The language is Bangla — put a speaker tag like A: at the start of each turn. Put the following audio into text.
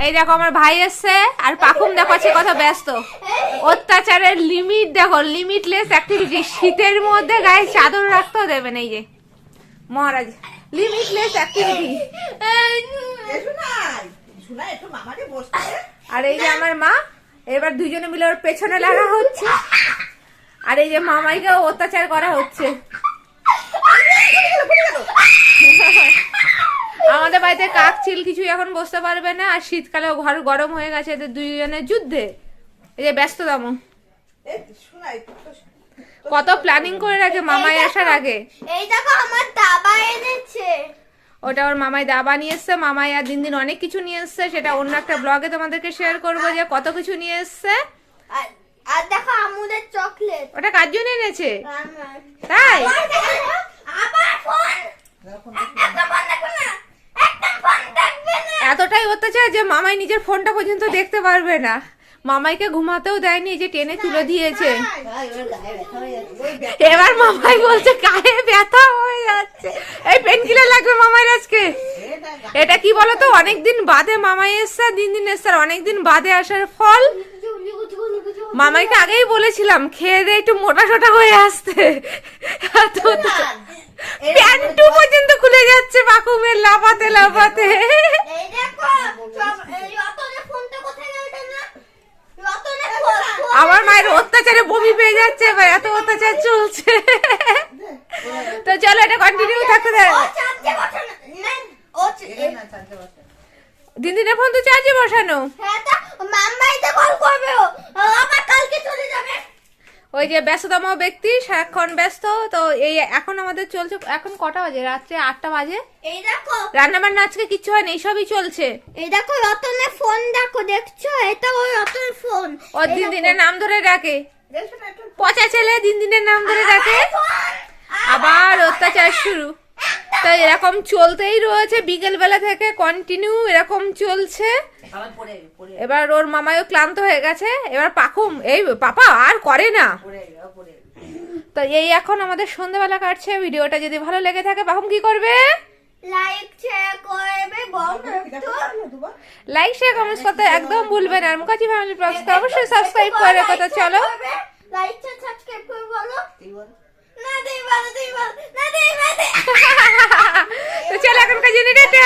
A: এই দেখো আমার ভাই এসছে আর পাখুম দেখো আছে কত ব্যস্ত। অত্যাচারের লিমিট দেখো, লিমিটলেস অ্যাক্টিভিটি। শীতের মধ্যে গায়ে চাদর রাখতেও দেবেন। এই যে মহারাজ লিমিটলেস অ্যাক্টিভিটি। আর এই যে আমার মা, এবার দুজনে মিলে ওর পেছনে লাগা হচ্ছে। আর এই যে মামাইকে অত্যাচার করা হচ্ছে। আমাদের বাড়িতে কাক চিল কিছু এখন বসতে পারবে না। আর শীতকালেও ঘর গরম হয়ে গেছে এদের দুইজনের যুদ্ধে। এই যে ব্যস্ততম, কত প্ল্যানিং করে রাখে মামাই আসার আগে।
B: এই দেখো আমার দাবা এনেছে।
A: ওটা ওর মামাই দাবা নিয়ে এসছে। মামাই আর দিন দিন অনেক কিছু নিয়ে এসছে, সেটা অন্য একটা ব্লগে তোমাদেরকে শেয়ার করবো যে কত কিছু নিয়ে এসছে।
B: আর দেখো আমুলের চকলেট।
A: ওটা কার জন্য এনেছে? তাই
B: আবার ফোন। একটা ফোন দেখো না, একটা ফোন দেখবে না।
A: এতটাই অত্যাচার যে মামাই নিজের ফোনটা পর্যন্ত দেখতে পারবে না। মামাইকে ঘুমাতেও দেয়নি, যে টেনে তুলে দিয়েছে। এবার মামাই বলছে গায়ে ব্যথা হয়ে যাচ্ছে, এই পেন কিলার লাগবে মামাইর আজকে। এটা কি বলতো, অনেকদিন বাদে মামাই এসছে, দিন দিন এসছে, অনেকদিন বাদে আসার ফল। মামাইকে আগেই বলেছিলাম খেয়ে দিয়ে একটু মোটা সোটা হয়ে আসতে। প্যান্টু পর্যন্ত খুলে যাচ্ছে পাকুমের লাফাতে লাফাতে।
B: এই দেখো এই রতনের ফোনটা কোথায় গেল না? রতনের
A: আমার মায়ের অত্যাচারে বমি পেয়ে যাচ্ছে, এবার এত অত্যাচার চলছে। তো চলো এটা কন্টিনিউ থাকতে থাকবে।
B: চার্জে বসানো না, ও
A: দিন দিনের ফোন তো চার্জে বসানো।
B: হ্যাঁ তো মাম্মাইতে কল করবে, ও আবার কালকে চলে যাবে।
A: ওই যে ব্যস্ততম ব্যক্তি, সারাক্ষণ ব্যস্ত। তো এই এখন আমাদের চলছে, এখন কটা বাজে? রাত্রে 8টা বাজে।
B: এই দেখো
A: রান্না বান্না আজকে কিচ্ছু হয়নি, এইসবই চলছে।
B: এই দেখো রতনের ফোন দেখো, দেখছো? এটা ওই রতনের ফোন।
A: ও দিন দিনের নাম ধরে ডাকে, পচা ছেলে দিন দিনের নাম ধরে ডাকে। আবার অত্যাচার শুরু। তো এরকম চলতেই রয়েছে বিকেল বেলা থেকে, কন্টিনিউ এরকম চলছে। এবার ওর মামাইও ক্লান্ত হয়ে গেছে। এবার পাখুম এই পাপা আর করে না। তো এই এখন আমাদের সন্ধ্যাবেলা কাটছে। ভিডিওটা যদি ভালো লেগে থাকে পাখুম কি করবে?
B: লাইক শেয়ার করবে,
A: লাইক শেয়ার কমেন্টস করতে একদম ভুলবেন। আর মুখার্জি ফ্যামিলি ব্লগসকে অবশ্যই সাবস্ক্রাইব করে কথা। চলো
B: লাইক সাবস্ক্রাইব করে বলো না দেই বলো, দেই বলো না দেই।
A: তো চলো এখনকার জন্য টাটা।